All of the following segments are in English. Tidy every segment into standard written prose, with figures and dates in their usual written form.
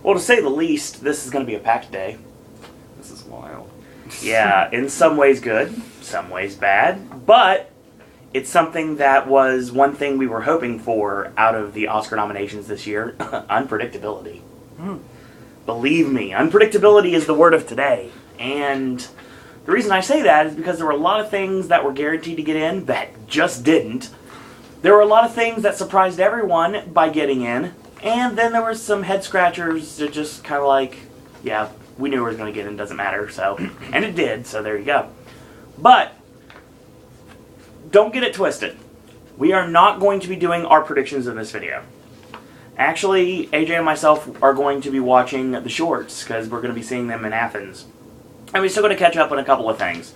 Well, to say the least, this is going to be a packed day. This is wild. Yeah, in some ways good, some ways bad, but it's something that was one thing we were hoping for out of the Oscar nominations this year, unpredictability. Believe me, unpredictability is the word of today. And the reason I say that is because there were a lot of things that were guaranteed to get in that just didn't. There were a lot of things that surprised everyone by getting in, and then there were some head scratchers that just kind of like, yeah, we knew it was going to get in, doesn't matter, so. And it did, so there you go. But, don't get it twisted. We are not going to be doing our predictions in this video. Actually, AJ and myself are going to be watching the shorts, because we're going to be seeing them in Athens. And we're still going to catch up on a couple of things.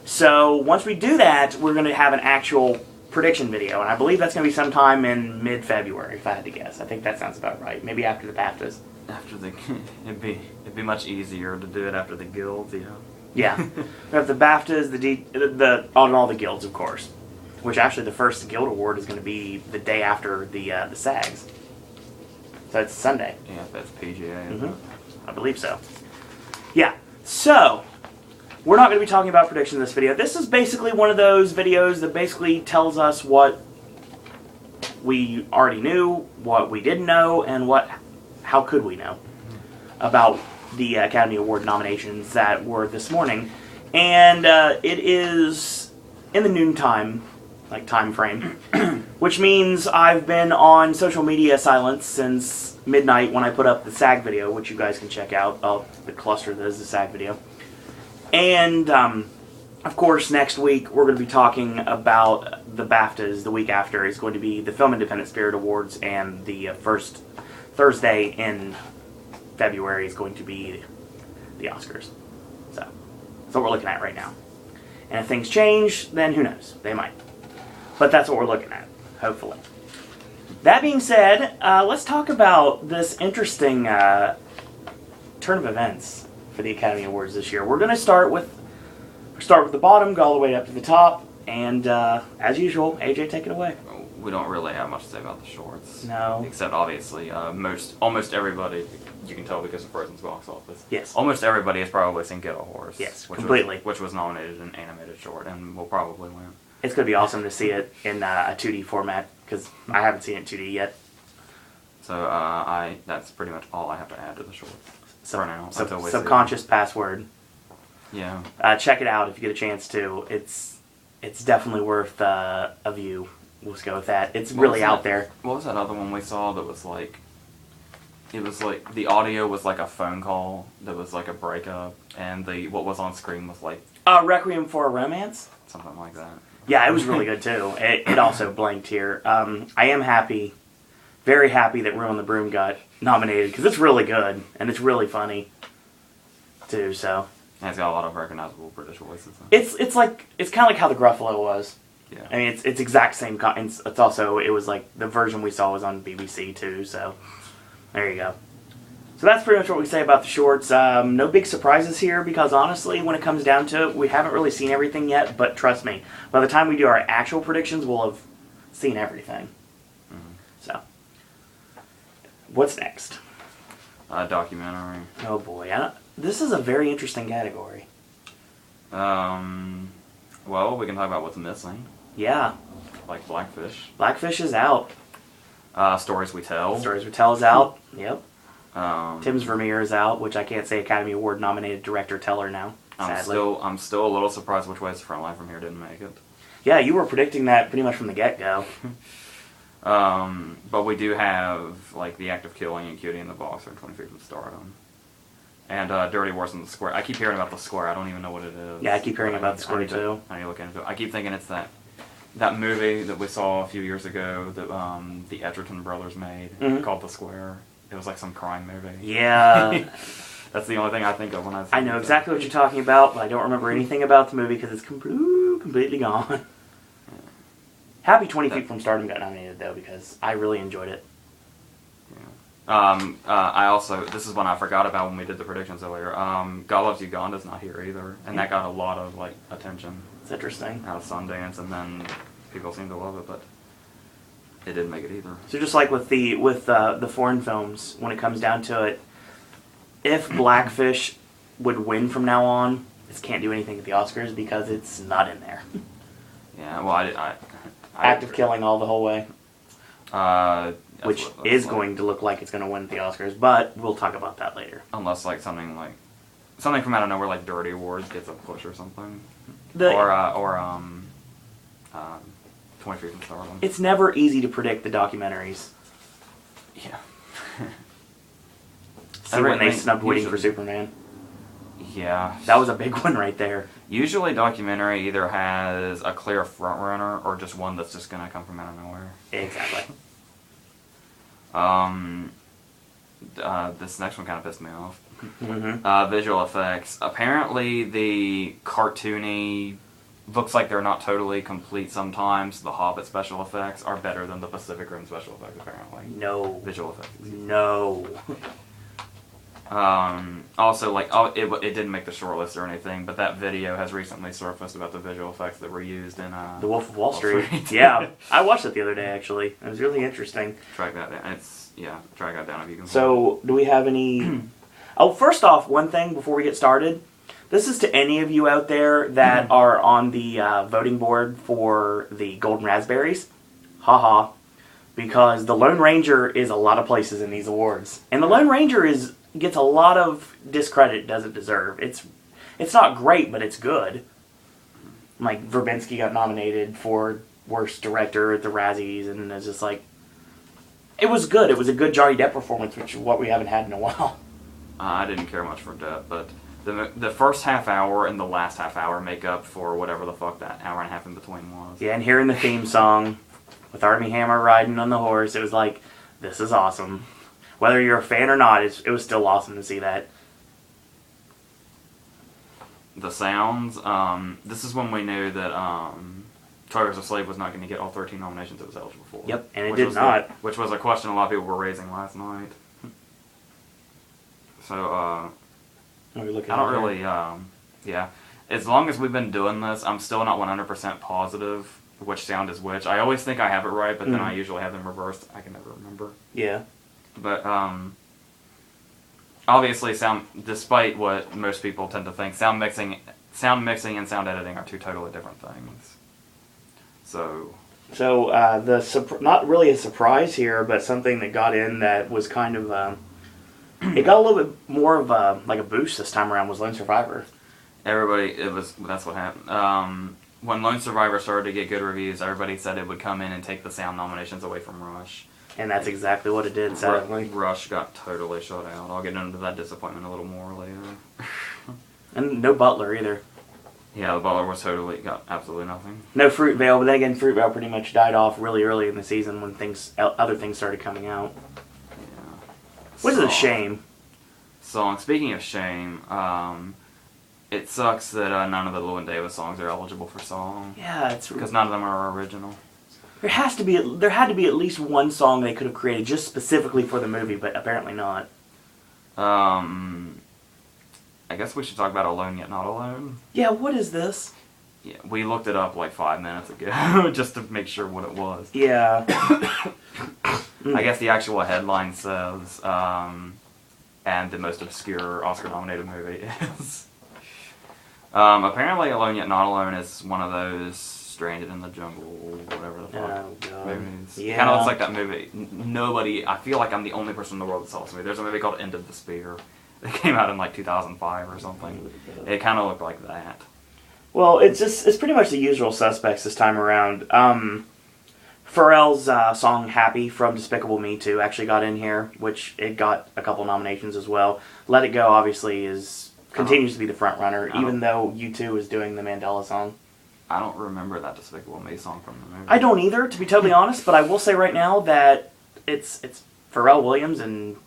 So, once we do that, we're going to have an actual prediction video, and I believe that's going to be sometime in mid-February, if I had to guess. I think that sounds about right. Maybe after the BAFTAs. After the, it'd be much easier to do it after the guilds, Yeah, we have the BAFTAs, all the guilds, of course. Which actually, the first guild award is going to be the day after the SAGs. So it's Sunday. Yeah, that's PGA. Mm-hmm. I believe so. Yeah. So we're not going to be talking about predictions in this video. This is basically one of those videos that basically tells us what we already knew, what we didn't know, and how could we know about the Academy Award nominations that were this morning. And it is in the noontime, time frame, which means I've been on social media silence since midnight when I put up the SAG video, which you guys can check out, the cluster that is the SAG video. And, of course, next week we're going to be talking about the BAFTAs. The week after is going to be the Film Independent Spirit Awards, and the first Thursday in February is going to be the Oscars. So, that's what we're looking at right now. And if things change, then who knows? They might. But that's what we're looking at, hopefully. That being said, let's talk about this interesting turn of events for the Academy Awards this year. We're going to start with the bottom, go all the way up to the top, and as usual, AJ, take it away. We don't really have much to say about the shorts. No. Except, obviously, almost everybody, you can tell because of Frozen's box office. Yes. Almost everybody has probably seen Get a Horse. Yes, completely. Which was nominated in animated short and will probably win. It's going to be awesome to see it in a 2D format, because I haven't seen it in 2D yet. So, that's pretty much all I have to add to the short for now. Subconscious password. Yeah. Check it out if you get a chance to. It's definitely worth a view. We'll just go with that. It's really out there. What was that other one we saw that was like... It was like... The audio was like a phone call that was like a breakup, and what was on screen was like... Requiem for a Romance? Something like that. Yeah, it was really good too. It also blanked here. I am happy, very happy that Room on the Broom got nominated, because it's really good, and it's really funny, too, so... And it's got a lot of recognizable British voices. It's kind of like how the Gruffalo was. Yeah. I mean, it's exact same. It's also, it was like the version we saw was on BBC too. So there you go. So that's pretty much what we say about the shorts. No big surprises here, because honestly, when it comes down to it, we haven't really seen everything yet. But trust me, by the time we do our actual predictions, we'll have seen everything. Mm-hmm. So what's next? Documentary. Oh boy, this is a very interesting category. Well, we can talk about what's missing. Yeah. Like Blackfish. Blackfish is out. Stories We Tell. Stories We Tell is out. Yep. Tim's Vermeer is out, which I can't say Academy Award nominated director Teller now. Sadly. I'm still a little surprised Which Way's the Front Line from Here didn't make it. Yeah, you were predicting that pretty much from the get-go. But we do have like The Act of Killing and Cutie and the Boxer and 20 Feet from Stardom. And Dirty Wars in the Square. I keep hearing about the Square. I don't even know what it is. Yeah, I keep hearing about the Square too. I need to look into it. I keep thinking it's that movie that we saw a few years ago that the Edgerton brothers made called The Square. It was like some crime movie. Yeah. That's the only thing I think of when I know exactly what you're talking about, but I don't remember anything about the movie because it's completely gone. Yeah. Happy 20 Feet from Stardom got nominated though, because I really enjoyed it. I also, this is one I forgot about when we did the predictions earlier. God Loves Uganda's not here either, and that got a lot of like attention. It's interesting. Out of Sundance, and then people seem to love it, but it didn't make it either. So just like with the foreign films, when it comes down to it, if Blackfish would win from now on, it can't do anything at the Oscars because it's not in there. Yeah, well, I Act of Killing all the whole way. Which is going to look like it's going to win at the Oscars, but we'll talk about that later. Unless like something from out of nowhere, like Dirty Awards gets a push or something, or 23 Reasons Stardom. It's never easy to predict the documentaries. Yeah. See when they snubbed Waiting for Superman. Yeah. That was a big one right there. Usually documentary either has a clear front runner or just one that's just going to come from out of nowhere. Exactly. This next one kind of pissed me off. Mm-hmm. Visual effects. Apparently the cartoony, looks like they're not totally complete sometimes, the Hobbit special effects are better than the Pacific Rim special effects, apparently. No. Visual effects. No. Also, like, it didn't make the short list or anything, but that video has recently surfaced about the visual effects that were used in The Wolf of Wall Street. Yeah, I watched it the other day, actually. It was really interesting. Track that down. Track that down if you can. So, do we have any... Oh, first off, one thing before we get started. This is to any of you out there that are on the voting board for the Golden Raspberries. Haha. Because the Lone Ranger is a lot of places in these awards. And the Lone Ranger gets a lot of discredit it doesn't deserve. It's not great, but it's good. Like, Verbinski got nominated for Worst Director at the Razzies, and it's just like... It was good. It was a good Johnny Depp performance, which is what we haven't had in a while. I didn't care much for Depp, but the first half hour and the last half hour make up for whatever the fuck that hour and a half in between was. Yeah, and hearing the theme song with Armie Hammer riding on the horse, it was like, this is awesome. Whether you're a fan or not, it was still awesome to see that. The sounds, this is when we knew that 12 Years a Slave was not going to get all 13 nominations it was eligible for. Yep, and it did not. Which was a question a lot of people were raising last night. So, I don't really, yeah. As long as we've been doing this, I'm still not 100% positive which sound is which. I always think I have it right, but then I usually have them reversed. I can never remember. Yeah. But, obviously, despite what most people tend to think, sound mixing and sound editing are two totally different things. So, not really a surprise here, but something that got in that was kind of, it got a little bit more of a boost this time around was Lone Survivor. That's what happened. When Lone Survivor started to get good reviews, everybody said it would come in and take the sound nominations away from Rush. And that's exactly what it did, sadly. Rush got totally shut out. I'll get into that disappointment a little more later. And no Butler either. Yeah, the Butler got absolutely nothing. No Fruitvale, but then again, Fruitvale pretty much died off really early in the season when other things started coming out. Yeah. Which is a shame. Song. Speaking of shame, it sucks that none of the Llewyn Davis songs are eligible for song. Yeah, it's because none of them are original. There had to be at least one song they could have created just specifically for the movie, but apparently not. I guess we should talk about Alone Yet Not Alone. Yeah, what is this? Yeah, we looked it up like 5 minutes ago just to make sure what it was. Yeah. I guess the actual headline says, and the most obscure Oscar-nominated movie is. Apparently Alone Yet Not Alone is one of those Stranded in the Jungle, whatever the fuck movies. Yeah. Kind of looks like that movie. I feel like I'm the only person in the world that saw this movie. There's a movie called End of Despair. It came out in like 2005 or something. It kind of looked like that. Well, it's pretty much the usual suspects this time around. Pharrell's song Happy from Despicable Me 2 actually got in here, which it got a couple nominations as well. Let It Go obviously continues to be the front runner, even though U2 is doing the Mandela song. I don't remember that Despicable Me song from the movie. I don't either, to be totally honest, but I will say right now that it's Pharrell Williams and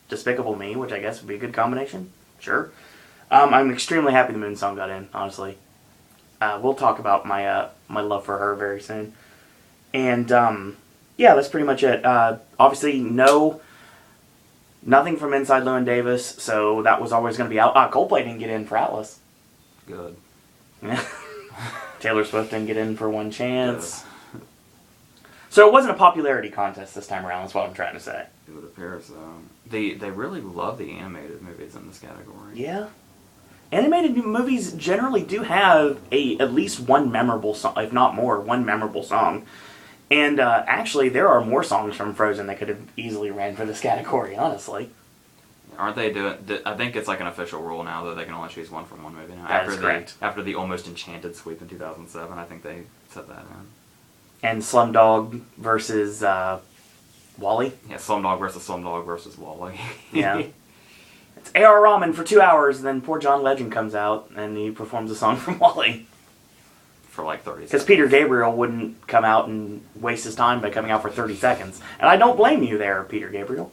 Despicable Me, which I guess would be a good combination. Sure. I'm extremely happy the Moon song got in, honestly. We'll talk about my love for her very soon. And, yeah, that's pretty much it. Obviously, nothing from Inside Llewyn Davis, so that was always going to be out. Coldplay didn't get in for Atlas. Good. Yeah. Taylor Swift didn't get in for One Chance. Good. So it wasn't a popularity contest this time around, that's what I'm trying to say. It would appear so. They really love the animated movies in this category. Yeah. Animated movies generally do have at least one memorable song, if not more, one memorable song. And actually, there are more songs from Frozen that could have easily ran for this category, honestly. Aren't they doing... I think it's like an official rule now that they can only choose one from one movie now. That is correct. After the Almost Enchanted sweep in 2007, I think they set that in. And Slumdog versus Wall-E. Yeah, Slumdog versus Wall-E. Yeah. It's A.R. Rahman for 2 hours, and then poor John Legend comes out, and he performs a song from Wall-E. For like 30 seconds. Because Peter Gabriel wouldn't come out and waste his time by coming out for 30 seconds. And I don't blame you there, Peter Gabriel.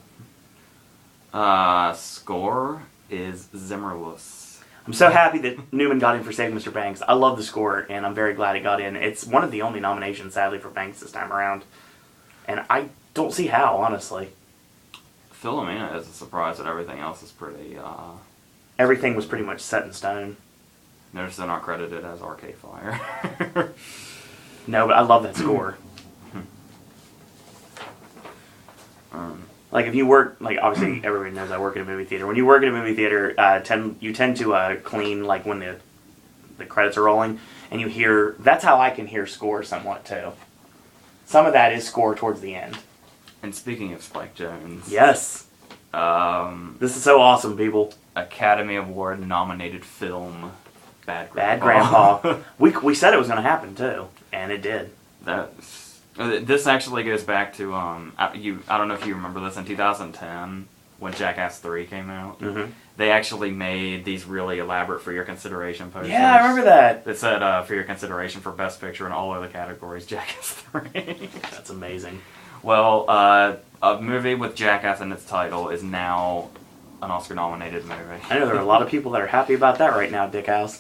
Score is Zimmerless. I'm so happy that Newman got in for Save Mr. Banks. I love the score, and I'm very glad it got in. It's one of the only nominations, sadly, for Banks this time around. And I don't see how, honestly. Philomena is a surprise that everything else is pretty, Everything was pretty much set in stone. Notice they're not credited as Arcade Fire. No, but I love that score. Like, if you work, like, obviously, everybody knows I work in a movie theater. When you work in a movie theater, you tend to clean, like, when the credits are rolling, and you hear, that's how I can hear score somewhat, too. Some of that is score towards the end. And speaking of Spike Jonze... Yes! This is so awesome, people. Academy Award nominated film, Bad Grandpa. Bad Grandpa. We said it was going to happen, too, and it did. This actually goes back to, I don't know if you remember this, in 2010, when Jackass 3 came out, they actually made these really elaborate for your consideration posters. Yeah, I remember that. That said, for your consideration for Best Picture in all other categories, Jackass 3. That's amazing. Well, a movie with Jackass in its title is now an Oscar-nominated movie. I know there are a lot of people that are happy about that right now, Dickhouse.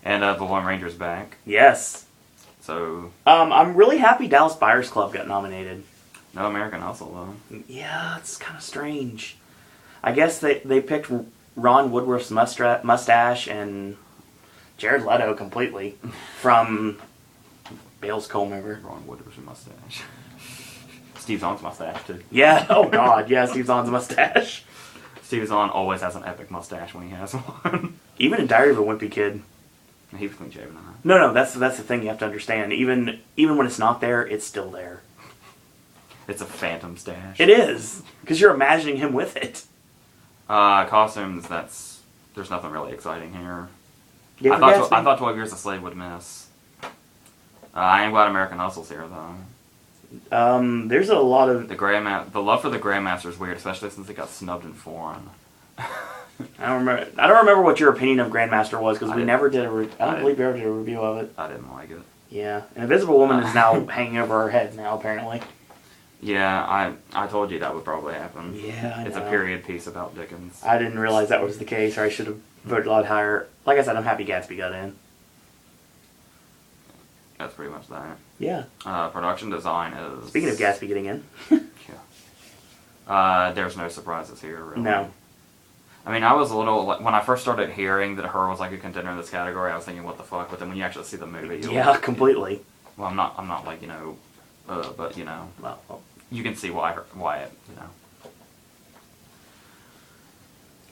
And The Lone Ranger's back. Yes. So... I'm really happy Dallas Buyers Club got nominated. No American Hustle, though. Yeah, it's kind of strange. I guess they picked Ron Woodworth's mustache and Jared Leto completely from Bale's Comb River. Ron Woodworth's mustache. Steve Zahn's mustache, too. Yeah, oh god, yeah, Steve Zahn's mustache. Steve Zahn always has an epic mustache when he has one. Even in Diary of a Wimpy Kid. He was clean shaven, huh? No, that's the thing you have to understand. Even when it's not there, it's still there. It's a phantom stash. It is, because you're imagining him with it. Costumes, there's nothing really exciting here. Yeah, I thought 12 Years a Slave would miss. I am glad American Hustle's here, though. There's a lot of... The love for the Grandmaster is weird, especially since it got snubbed in foreign. I don't remember what your opinion of Grandmaster was, because we never did I don't believe we ever did a review of it. I didn't like it. Yeah. An Invisible Woman is now hanging over our heads now, apparently. Yeah, I told you that would probably happen. Yeah, I know. It's a period piece about Dickens. I didn't realize that was the case, or I should have voted a lot higher. Like I said, I'm happy Gatsby got in. That's pretty much that. Yeah. Production design is... Speaking of Gatsby getting in. Yeah. There's no surprises here, really. No. I mean, I was a little... when I first started hearing that her was like a contender in this category, I was thinking, what the fuck? But then when you actually see the movie... Yeah, completely. Well, I'm not like, but, Well, you can see why it,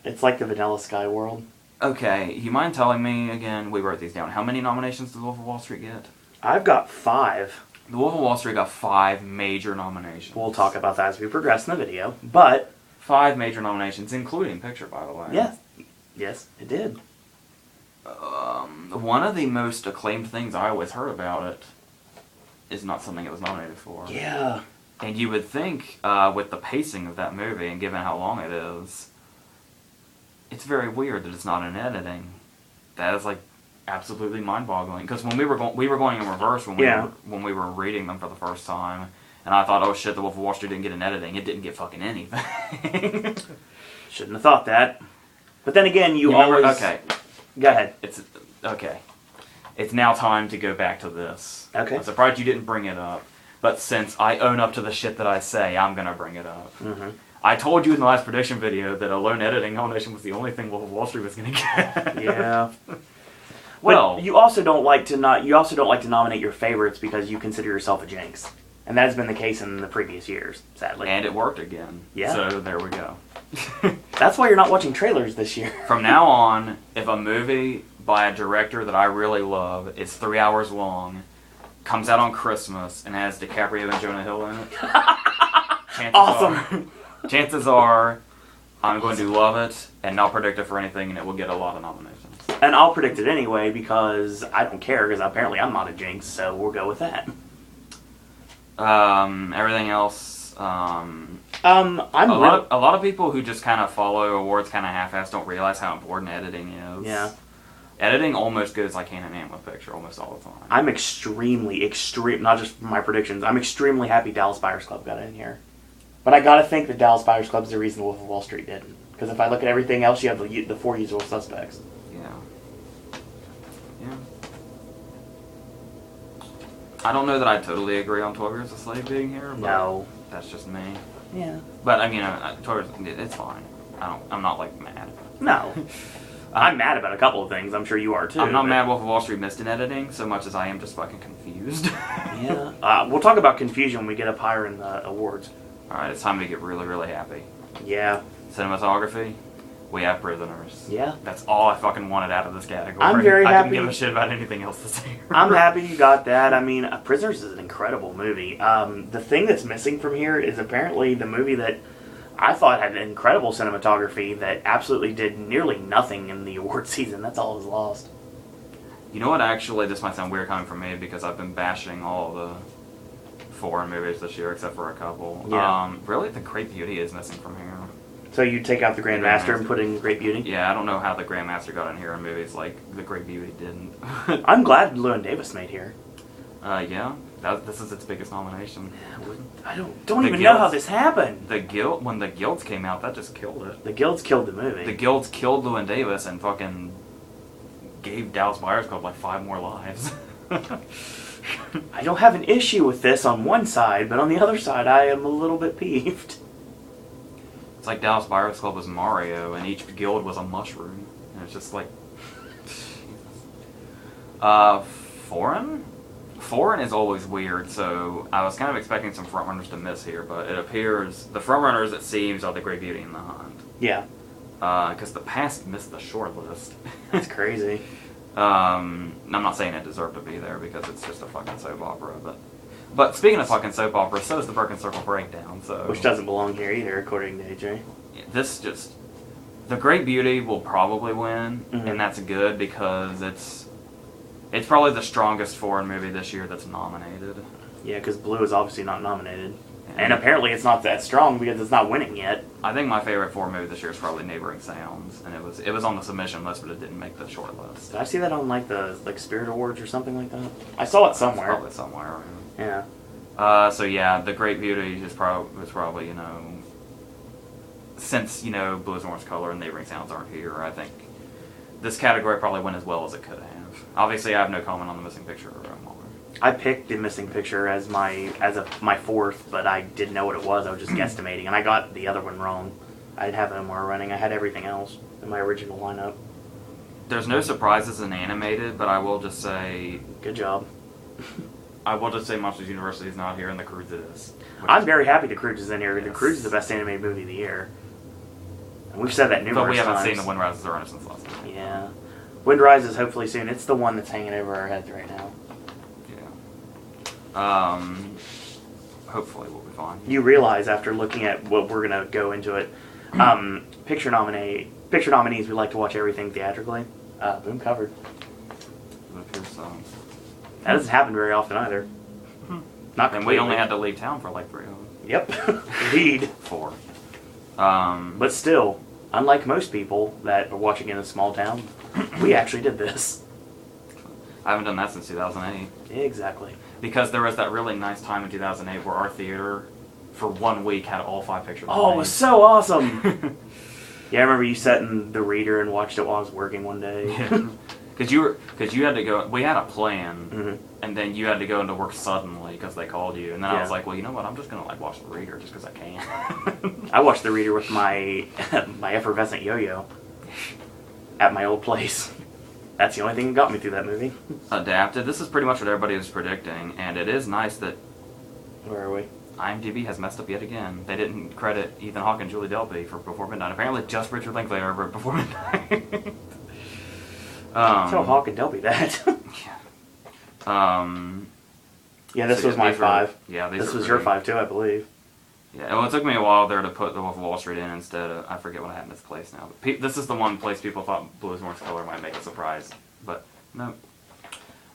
It's like the Vanilla Sky world. Okay, you mind telling me again, we wrote these down, how many nominations did The Wolf of Wall Street get? I've got 5. The Wolf of Wall Street got 5 major nominations. We'll talk about that as we progress in the video, but... 5 major nominations, including picture, by the way. Yes, it did. One of the most acclaimed things I always heard about it is not something it was nominated for. Yeah. And you would think, with the pacing of that movie, and given how long it is, it's very weird that it's not in editing. That is, like, absolutely mind-boggling. Because when we were going in reverse when we were reading them for the first time, and I thought, oh shit, The Wolf of Wall Street didn't get an editing. It didn't get fucking anything. Shouldn't have thought that. But then again, you always... Okay. Go ahead. Okay. It's now time to go back to this. Okay. I'm surprised you didn't bring it up. But since I own up to the shit that I say, I'm going to bring it up. Mm-hmm. I told you in the last prediction video that a lone editing nomination was the only thing Wolf of Wall Street was going to get. Yeah. Well, you also don't like to nominate your favorites because you consider yourself a jinx. And that has been the case in the previous years, sadly. And it worked again. Yeah. So there we go. That's why you're not watching trailers this year. From now on, if a movie by a director that I really love is 3 hours long, comes out on Christmas, and has DiCaprio and Jonah Hill in it, chances are I'm going to love it and not predict it for anything, and it will get a lot of nominations. And I'll predict it anyway because I don't care, because apparently I'm not a jinx, so we'll go with that. Everything else, a lot of people who just kind of follow awards kind of half-assed don't realize how important editing is. Yeah. Editing almost goes like hand in hand with picture almost all the time. I'm extremely, not just my predictions, I'm extremely happy Dallas Buyers Club got in here. But I gotta think that Dallas Buyers Club is the reason Wolf of Wall Street didn't. Because if I look at everything else, you have the 4 usual suspects. Yeah. Yeah. I don't know that I totally agree on 12 Years a Slave being here, but No. that's just me. Yeah. But I mean, 12 Years, it's fine. I'm not like mad. No. I'm mad about a couple of things. I'm sure you are too. I'm not mad Wolf of Wall Street missed in editing so much as I am just fucking confused. Yeah. We'll talk about confusion when we get up higher in the awards. Alright, it's time to get really, really happy. Yeah. Cinematography, we have Prisoners. Yeah. That's all I fucking wanted out of this category. I'm very I happy. didn't give a shit about anything else this year. I'm happy you got that. I mean, Prisoners is an incredible movie. The thing that's missing from here is apparently the movie that I thought had incredible cinematography that absolutely did nearly nothing in the award season. That's all it was lost. You know what, actually, this might sound weird coming from me because I've been bashing all the foreign movies this year except for a couple. Yeah. Really, The Great Beauty is missing from here. So you take out the Grandmaster and put in Great Beauty? Yeah, I don't know how the Grandmaster got in here in movies like The Great Beauty didn't. I'm glad Llewyn Davis made here. Yeah, this is its biggest nomination. I don't even know how this happened. When the Guilds came out, that just killed it. The Guilds killed the movie. The Guilds killed Llewyn Davis and fucking gave Dallas Buyers Club like 5 more lives. I don't have an issue with this on one side, but on the other side, I am a little bit peeved. It's like Dallas Buyers Club was Mario, and each guild was a mushroom. And it's just like... Foreign? Foreign is always weird, so I was kind of expecting some frontrunners to miss here, but it appears the frontrunners, it seems, are The Great Beauty and the Hunt. Yeah. Because The Past missed the shortlist. That's crazy. I'm not saying it deserved to be there because it's just a fucking soap opera, but speaking of fucking soap opera, so is the Birkin Circle Breakdown. So which doesn't belong here either, according to AJ. The Great Beauty will probably win, Mm-hmm. and that's good because it's probably the strongest foreign movie this year that's nominated. Yeah, because Blue is obviously not nominated. And apparently it's not that strong because it's not winning yet. I think my favorite foreign movie this year is probably Neighboring Sounds, and it was on the submission list, but it didn't make the short list. Did I see that on the Spirit Awards or something like that? I saw it somewhere. Probably somewhere. Yeah. So yeah, The Great Beauty is probably since Blue is Orange Color and Neighboring Sounds aren't here, I think this category probably went as well as it could have. Obviously, I have no comment on the Missing Picture. I picked the Missing Picture as my fourth, but I didn't know what it was. I was just guesstimating, and I got the other one wrong. I'd have Omar running. I had everything else in my original lineup. There's no surprises in animated, but I will just say... Good job. I will just say Monsters University is not here, and The Croods is. I'm very happy The Croods is in here. Yes. The Croods is the best animated movie of the year. And we've said that numerous times. But we haven't seen The Wind Rises or Renaissance last night. Yeah. Wind Rises hopefully soon. It's the one that's hanging over our heads right now. Hopefully we'll be fine. You realize after looking at what we're going to go into it, picture nominees, we like to watch everything theatrically. Boom covered. It appears so. That doesn't happen very often either. Not And we only had to leave town for like 3 hours. Yep, indeed. 4. But still, unlike most people that are watching in a small town, we actually did this. I haven't done that since 2008. Exactly. Because there was that really nice time in 2008 where our theater, for 1 week, had all 5 pictures. Oh, it was so awesome! Yeah, I remember you sat in the reader and watched it while I was working one day. Yeah. Because you had to go. We had a plan, Mm-hmm. and then you had to go into work suddenly because they called you. And then I Yeah. was like, well, you know what? I'm just gonna watch the reader just because I can. I watched the reader with my my effervescent yo-yo at my old place. That's the only thing that got me through that movie. Adapted. This is pretty much what everybody was predicting, and it is nice that Where are we? IMDb has messed up yet again. They didn't credit Ethan Hawke and Julie Delpy for Before Midnight. Apparently, just Richard Linklater wrote Before Midnight. Tell Hawke and Delpy that. Yeah, this was my 5. Yeah, this was your 5 too, I believe. Yeah, well, it took me a while there to put The Wolf of Wall Street in instead of, I forget what I had in this place now. But this is the one place people thought Blue is Morris Color might make a surprise, but no.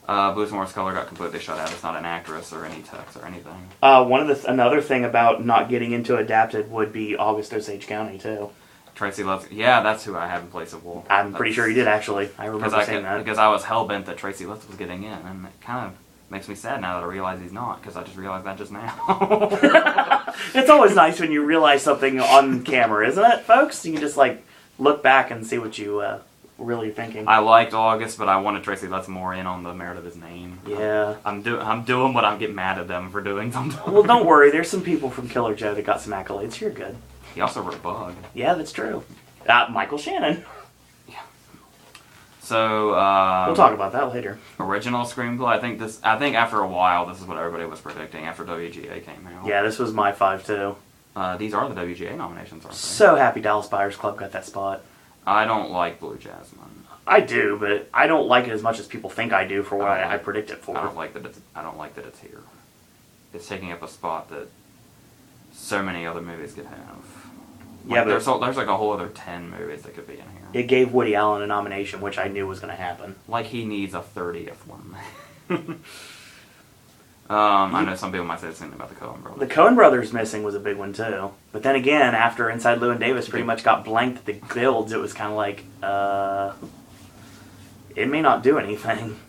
Blue is Morris Color got completely shut out. It's not an actress or any text or anything. Another thing about not getting into adapted would be August Osage County too. Tracy Letts, yeah, that's who I have in place of Wolf. I'm pretty sure you did actually. I remember saying that. Because I was hell-bent that Tracy Letts was getting in, and it kind of makes me sad now that I realize he's not, because I just realized that just now. It's always nice when you realize something on camera, isn't it, folks? You can just, like, look back and see what you really thinking. I liked August, but I wanted Tracy Letts more in on the merit of his name. Yeah. I'm doing what I'm getting mad at them for doing sometimes. Well, don't worry. There's some people from Killer Joe that got some accolades. You're good. He also wrote Bug. Yeah, that's true. Michael Shannon. Yeah. So we'll talk about that later. Original screenplay. I think after a while, this is what everybody was predicting after WGA came out. Yeah, this was my 5 too. These are the WGA nominations, aren't they? So happy Dallas Buyers Club got that spot. I don't like Blue Jasmine. I do, but I don't like it as much as people think I do for what I predict it for. I don't like that it's here. It's taking up a spot that so many other movies could have. Yeah, but there's like a whole other 10 movies that could be in here. It gave Woody Allen a nomination, which I knew was going to happen. Like he needs a 30th one. I know some people might say the same thing about the Coen brothers. The Coen brothers missing was a big one too. But then again, after Inside Llewyn Davis pretty much got blanked at the builds, it was kind of like, it may not do anything.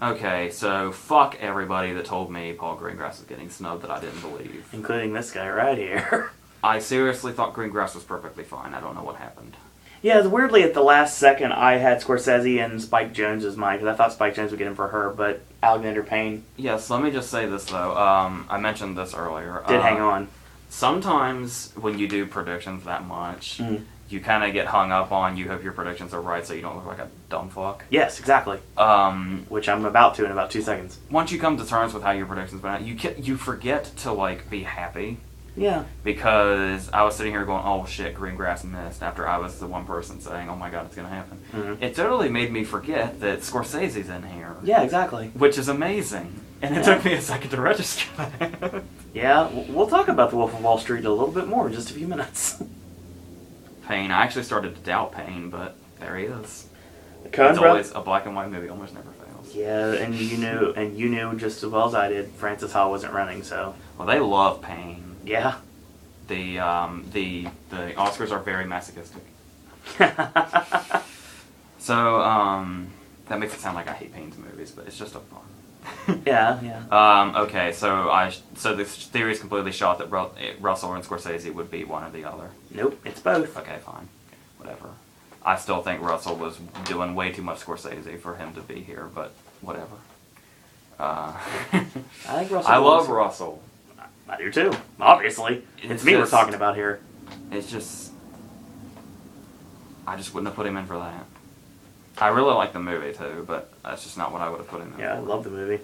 Okay, so fuck everybody that told me Paul Greengrass was getting snubbed that I didn't believe. Including this guy right here. I seriously thought Greengrass was perfectly fine. I don't know what happened. Yeah, weirdly at the last second I had Scorsese and Spike Jonze as mine, because I thought Spike Jonze would get him for her, but Alexander Payne... Yes, let me just say this though. I mentioned this earlier. Did hang on. Sometimes when you do predictions that much, you kind of get hung up on you hope your predictions are right so you don't look like a dumb fuck. Yes, exactly. Which I'm about to in about 2 seconds. Once you come to terms with how your predictions went out, you forget to like be happy. Yeah. Because I was sitting here going, oh shit, Greengrass missed, after I was the one person saying, oh my god, it's going to happen. Mm-hmm. It totally made me forget that Scorsese's in here. Yeah, exactly. Which is amazing. And it took me a second to register that. Yeah, we'll talk about The Wolf of Wall Street a little bit more in just a few minutes. Payne. I actually started to doubt Payne, but there he is. It's always a black and white movie, almost never fails. Yeah, and you knew just as well as I did Francis Ha wasn't running, so... Well, they love Payne. Yeah. The Oscars are very masochistic. So, that makes it sound like I hate Payne's movies, but it's just a fun. Yeah. Okay, so this theory is completely shot that Russell and Scorsese would beat one or the other. Nope, it's both. Okay, fine. Whatever. I still think Russell was doing way too much Scorsese for him to be here, but whatever. I think Russell. I love Russell. I do too. Obviously, it's me we're talking about here. It's just, I just wouldn't have put him in for that. I really like the movie too, but that's just not what I would have put him in. Yeah, I love the movie.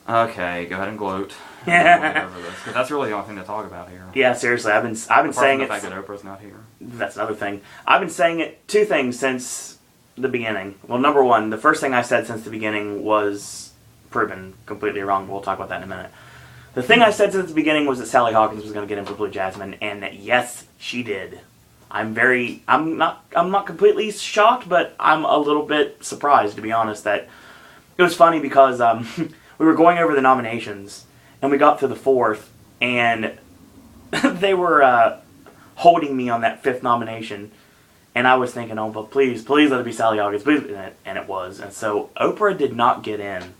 Okay, go ahead and gloat. Yeah. Because that's really the only thing to talk about here. Yeah, seriously, I've been Apart saying from it. The fact that Oprah's not here. That's another thing. I've been saying it. 2 things since the beginning. Well, number 1, the first thing I said since the beginning was proven completely wrong. We'll talk about that in a minute. The thing I said since the beginning was that Sally Hawkins was going to get in for Blue Jasmine, and that yes, she did. I'm not completely shocked, but I'm a little bit surprised, to be honest. That it was funny because we were going over the nominations, and we got to the 4th, and they were holding me on that 5th nomination, and I was thinking, oh, but please let it be Sally Hawkins, please, and it was. And so Oprah did not get in.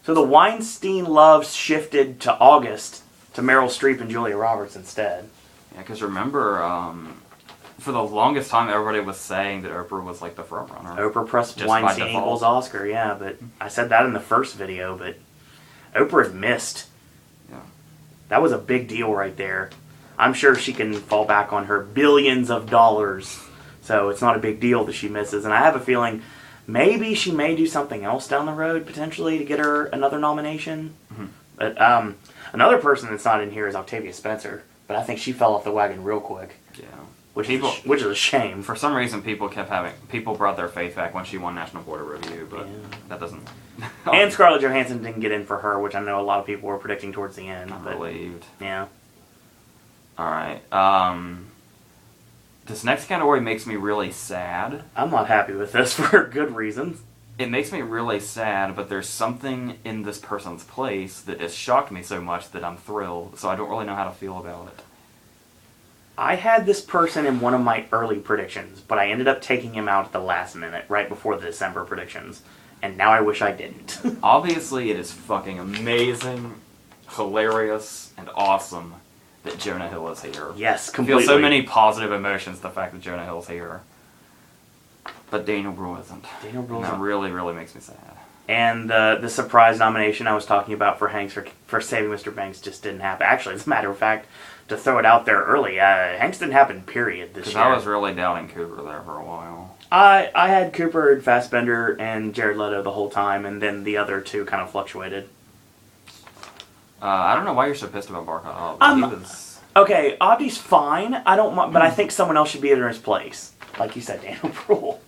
So the Weinstein loves shifted to August to Meryl Streep and Julia Roberts instead. Yeah, because remember, for the longest time, everybody was saying that Oprah was like the front runner. Oprah plus Weinstein equals Oscar, yeah. But I said that in the first video, but Oprah missed. Yeah. That was a big deal right there. I'm sure she can fall back on her billions of dollars, so it's not a big deal that she misses. And I have a feeling maybe she may do something else down the road, potentially, to get her another nomination. Mm-hmm. But another person that's not in here is Octavia Spencer, but I think she fell off the wagon real quick. Yeah. Which is a shame. For some reason, people brought their faith back when she won National Board of Review, but that doesn't. And Scarlett Johansson didn't get in for her, which I know a lot of people were predicting towards the end. I'm relieved. Yeah. All right. This next category makes me really sad. I'm not happy with this for good reasons. It makes me really sad, but there's something in this person's place that has shocked me so much that I'm thrilled, so I don't really know how to feel about it. I had this person in one of my early predictions, but I ended up taking him out at the last minute, right before the December predictions. And now I wish I didn't. Obviously, it is fucking amazing, hilarious, and awesome that Jonah Hill is here. Yes, completely. I feel so many positive emotions, the fact that Jonah Hill's here. But Daniel Bruhl isn't. Daniel Bruhl isn't. And that really, really makes me sad. And the surprise nomination I was talking about for Hanks for Saving Mr. Banks just didn't happen. Actually, as a matter of fact, to throw it out there early, Hanks didn't happen, period, this year. Because I was really doubting Cooper there for a while. I had Cooper and Fassbender and Jared Leto the whole time, and then the other two kind of fluctuated. I don't know why you're so pissed about Barkov. Okay, Abdi's fine. I don't mind, but I think someone else should be in his place. Like you said, Daniel Bruhl.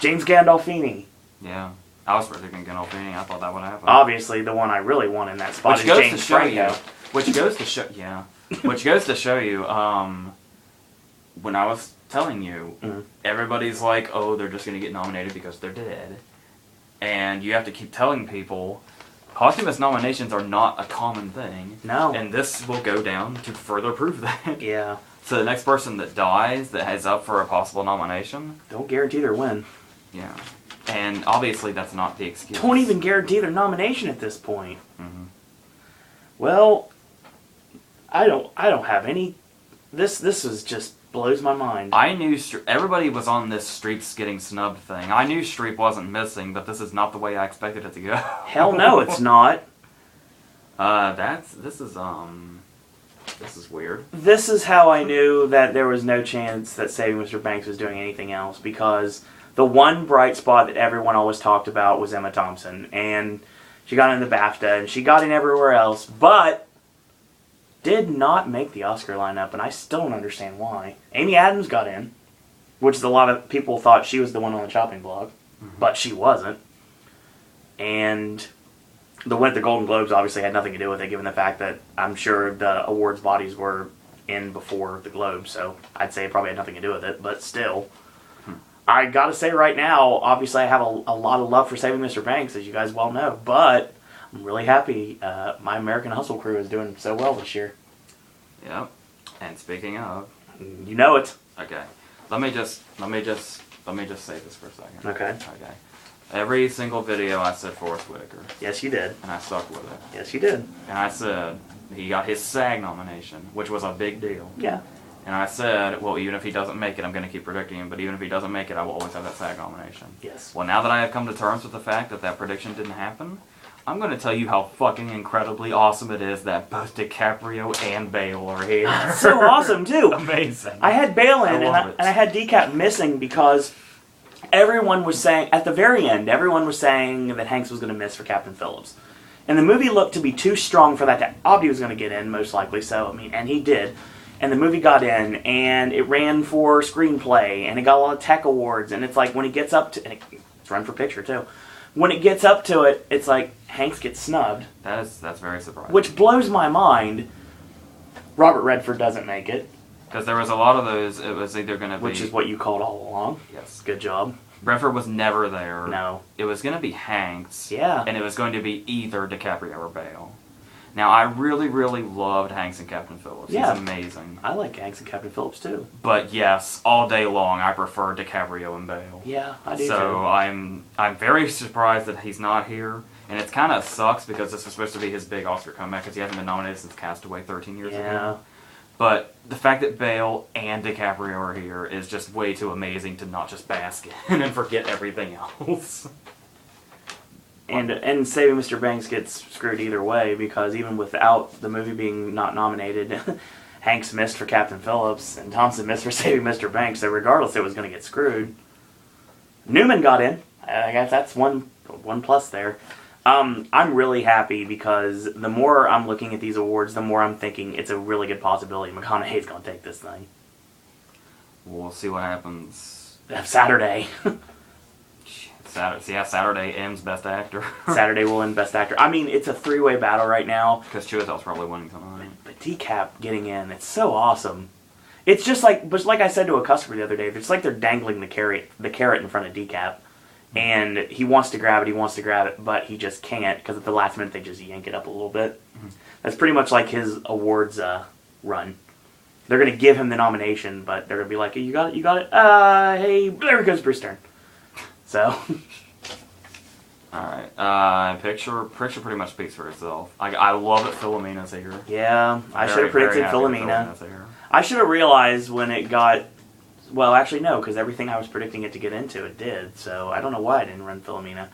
James Gandolfini. Yeah. I was predicting Gandolfini. I thought that would happen. Obviously, the one I really want in that spot is James Franco. Which goes to show you, when I was telling you, everybody's like, oh, they're just going to get nominated because they're dead. And you have to keep telling people, posthumous nominations are not a common thing. No. And this will go down to further prove that. Yeah. So the next person that dies that is up for a possible nomination... Don't guarantee their win. Yeah. And obviously that's not the excuse. Don't even guarantee their nomination at this point. Mm-hmm. Well, I don't have any... This is just blows my mind. I knew everybody was on this Streep's getting snubbed thing. I knew Streep wasn't missing, but this is not the way I expected it to go. Hell no, it's not. This is weird. This is how I knew that there was no chance that Saving Mr. Banks was doing anything else, because the one bright spot that everyone always talked about was Emma Thompson, and she got in the BAFTA, and she got in everywhere else, but did not make the Oscar lineup, and I still don't understand why. Amy Adams got in, which is a lot of people thought she was the one on the chopping block, but she wasn't. And the win at the Golden Globes obviously had nothing to do with it, given the fact that I'm sure the awards bodies were in before the Globes, so I'd say it probably had nothing to do with it, but still. I gotta say right now, obviously I have a lot of love for Saving Mr. Banks, as you guys well know, but I'm really happy my American Hustle crew is doing so well this year. Yep. And speaking of... You know it. Okay. Let me just say this for a second. Okay. Every single video I said Forrest Whitaker. Yes, you did. And I stuck with it. Yes, you did. And I said he got his SAG nomination, which was a big deal. Yeah. And I said, well, even if he doesn't make it, I'm going to keep predicting him, but even if he doesn't make it, I will always have that SAG nomination. Yes. Well, now that I have come to terms with the fact that that prediction didn't happen, I'm going to tell you how fucking incredibly awesome it is that both DiCaprio and Bale are here. It's so awesome, too. Amazing. I had Bale in, and I had DiCap missing because everyone was saying, at the very end, everyone was saying that Hanks was going to miss for Captain Phillips. And the movie looked to be too strong for that. Abdi was going to get in, most likely, so, and he did. And the movie got in, and it ran for screenplay, and it got a lot of tech awards, and it's like, when it gets up to, and it's run for picture, too. When it gets up to it, it's like, Hanks gets snubbed. That's very surprising. Which blows my mind. Robert Redford doesn't make it. Because there was a lot of those, it was either going to be... Which is what you called all along. Yes. Good job. Redford was never there. No. It was going to be Hanks. Yeah. And it was going to be either DiCaprio or Bale. Now, I really, really loved Hanks and Captain Phillips. Yeah. He's amazing. I like Hanks and Captain Phillips, too. But yes, all day long, I prefer DiCaprio and Bale. Yeah, I do, too. So I'm very surprised that he's not here. And it kind of sucks because this was supposed to be his big Oscar comeback because he hasn't been nominated since Castaway 13 years ago. But the fact that Bale and DiCaprio are here is just way too amazing to not just bask in and forget everything else. And Saving Mr. Banks gets screwed either way, because even without the movie being not nominated, Hanks missed for Captain Phillips and Thompson missed for Saving Mr. Banks, so regardless it was going to get screwed. Newman got in. I guess that's one plus there. I'm really happy because the more I'm looking at these awards, the more I'm thinking it's a really good possibility McConaughey's going to take this thing. We'll see what happens. Saturday. Saturday ends Best Actor. Saturday will end Best Actor. I mean, it's a three-way battle right now. Because Chiwetel's probably winning tonight. But DCap getting in, it's so awesome. It's just like, but like I said to a customer the other day, it's like they're dangling the carrot in front of DCap. And he wants to grab it, but he just can't because at the last minute they just yank it up a little bit. Mm-hmm. That's pretty much like his awards run. They're going to give him the nomination, but they're going to be like, you got it? Hey, there goes Bruce Stern. So. Alright, picture pretty much speaks for itself. I love that Philomena's here. Yeah, I should have predicted Philomena. I should have realized when it got... Well, actually, no, because everything I was predicting it to get into, it did. So I don't know why I didn't run Philomena.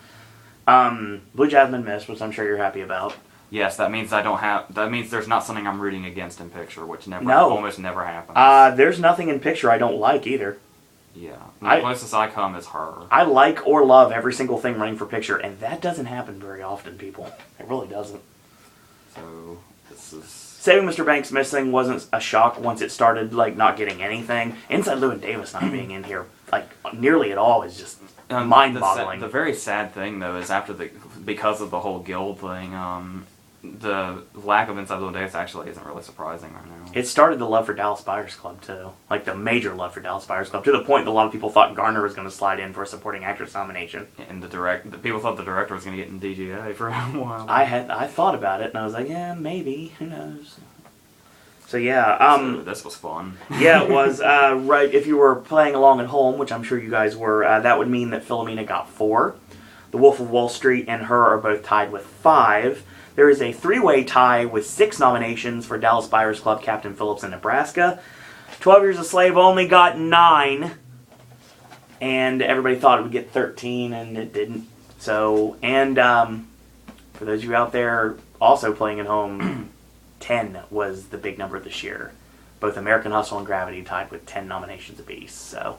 Blue Jasmine missed, which I'm sure you're happy about. Yes, that means that means there's not something I'm rooting against in picture, which almost never happens. There's nothing in picture I don't like either. Yeah, the closest I come is her. I like or love every single thing running for picture, and that doesn't happen very often, people. It really doesn't. So this is. Saving Mr. Banks missing wasn't a shock once it started, like, not getting anything. Inside Llewyn Davis not being in here, like, nearly at all is just mind-boggling. The very sad thing, though, is because of the whole guild thing, the lack of Inside Llewyn Davis actually isn't really surprising right now. It started the love for Dallas Buyers Club, too. Like, the major love for Dallas Buyers Club, to the point that a lot of people thought Garner was going to slide in for a supporting actress nomination. And people thought the director was going to get in DGA for a while. I thought about it, and I was like, yeah, maybe. Who knows? So, yeah. So this was fun. Yeah, it was. Right, if you were playing along at home, which I'm sure you guys were, that would mean that Philomena got 4. The Wolf of Wall Street and her are both tied with 5. There is a 3-way tie with 6 nominations for Dallas Buyers Club, Captain Phillips, and Nebraska. 12 Years a Slave only got 9. And everybody thought it would get 13, and it didn't. So, and for those of you out there also playing at home, 10 was the big number this year. Both American Hustle and Gravity tied with 10 nominations apiece. So,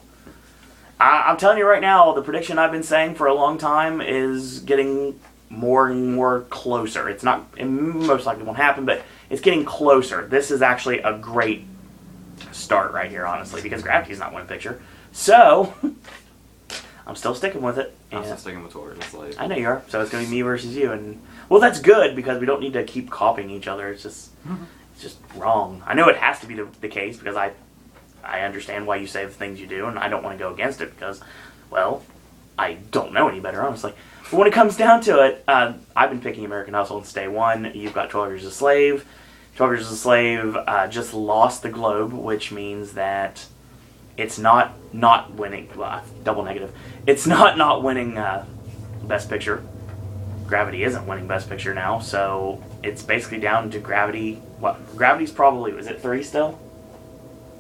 I'm telling you right now, the prediction I've been saying for a long time is getting more and more closer. It most likely won't happen, but it's getting closer. This is actually a great start right here, honestly, because Gravity's not winning picture. So, I'm still sticking with it. I'm still sticking with 12 Years a Slave. I know you are. So it's going to be me versus you. And well, that's good because we don't need to keep copying each other. It's just wrong. I know it has to be the case because I understand why you say the things you do, and I don't want to go against it because, well, I don't know any better, honestly. But when it comes down to it, I've been picking American Hustle since day one. You've got 12 Years a Slave. 12 Years a Slave just lost the Globe, which means that it's not winning. Well, double negative. It's not winning Best Picture. Gravity isn't winning Best Picture now, so it's basically down to Gravity. What? Gravity's probably, is it 3 still?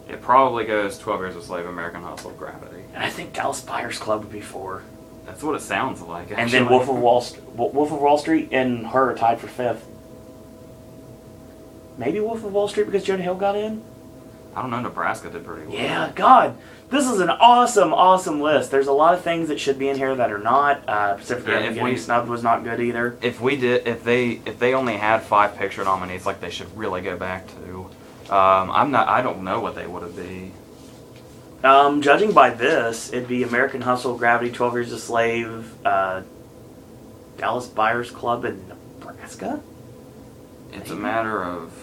It probably goes 12 Years a Slave, American Hustle, Gravity. And I think Dallas Buyers Club would be 4. That's what it sounds like, actually. And then Wolf of Wall Street and her are tied for 5th. Maybe Wolf of Wall Street because Jonah Hill got in? I don't know, Nebraska did pretty well. Yeah, God. This is an awesome, awesome list. There's a lot of things that should be in here that are not. Specifically, getting snubbed was not good either. If they only had 5 picture nominees, like they should really go back to, I don't know what they would have been. Judging by this, it'd be American Hustle, Gravity, 12 Years a Slave, Dallas Buyers Club, and Nebraska? It's a matter of...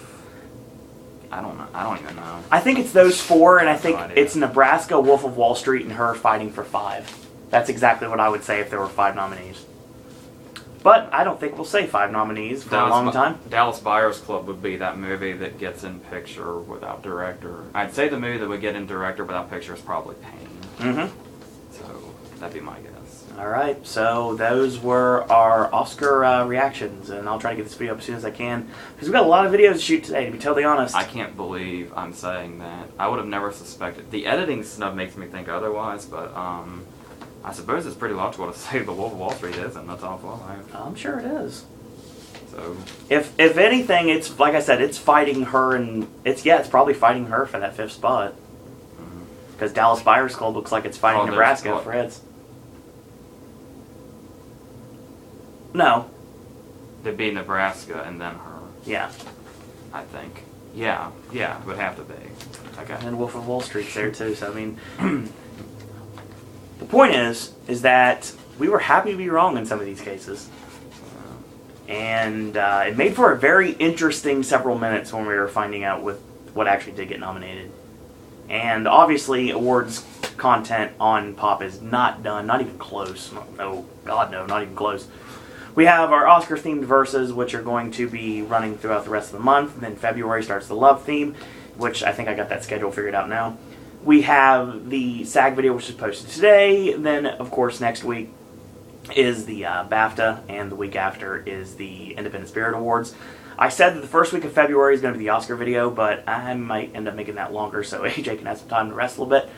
I don't know. I don't even know. I think it's those 4, and I think it's Nebraska, Wolf of Wall Street, and her fighting for 5. That's exactly what I would say if there were 5 nominees. But I don't think we'll say 5 nominees for a long time. Dallas Buyers Club would be that movie that gets in picture without director. I'd say the movie that would get in director without picture is probably Pain. Mm-hmm. So that'd be my guess. All right. So those were our Oscar reactions, and I'll try to get this video up as soon as I can because we've got a lot of videos to shoot today. To be totally honest, I can't believe I'm saying that. I would have never suspected. The editing snub makes me think otherwise, but I suppose it's pretty logical to say the Wolf of Wall Street is in the top 5. I'm sure it is. So if anything, it's like I said, it's fighting her, and it's probably fighting her for that 5th spot. Because Dallas Buyers Club looks like it's fighting Nebraska for its. No, It'd be Nebraska and then her, Yeah. I think. Yeah, it would have to be. Okay. And Wolf of Wall Street's there too. So I mean, the point is that we were happy to be wrong in some of these cases, and it made for a very interesting several minutes when we were finding out with what actually did get nominated. And obviously, awards content on Pop is not done, not even close. No, God no, not even close. We have our Oscar-themed verses, which are going to be running throughout the rest of the month. And then February starts the Love theme, which I think I got that schedule figured out now. We have the SAG video, which is posted today. Then, of course, next week is the BAFTA, and the week after is the Independent Spirit Awards. I said that the first week of February is going to be the Oscar video, but I might end up making that longer so AJ can have some time to rest a little bit.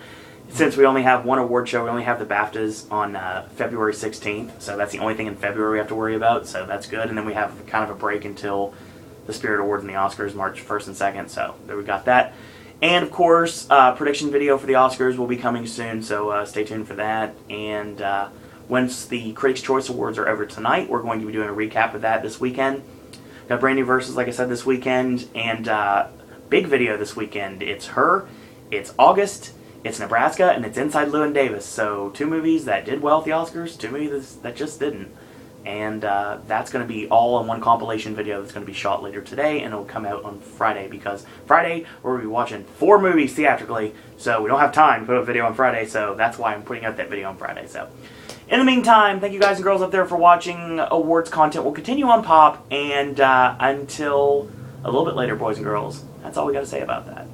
Since we only have one award show, we only have the BAFTAs on February 16th, so that's the only thing in February we have to worry about, so that's good. And then we have kind of a break until the Spirit Awards and the Oscars, March 1st and 2nd, so there we got that. And, of course, prediction video for the Oscars will be coming soon, so stay tuned for that. And once the Critics' Choice Awards are over tonight, we're going to be doing a recap of that this weekend. Got brand new verses, like I said, this weekend, and big video this weekend. It's Her, it's August, it's Nebraska, and it's Inside Llewyn Davis. So 2 movies that did well at the Oscars, 2 movies that just didn't. And that's going to be all in one compilation video that's going to be shot later today, and it'll come out on Friday, because Friday we're going to be watching 4 movies theatrically, so we don't have time to put a video on Friday, so that's why I'm putting out that video on Friday. So, in the meantime, thank you guys and girls out there for watching. Awards content will continue on Pop, and until a little bit later, boys and girls, that's all we got to say about that.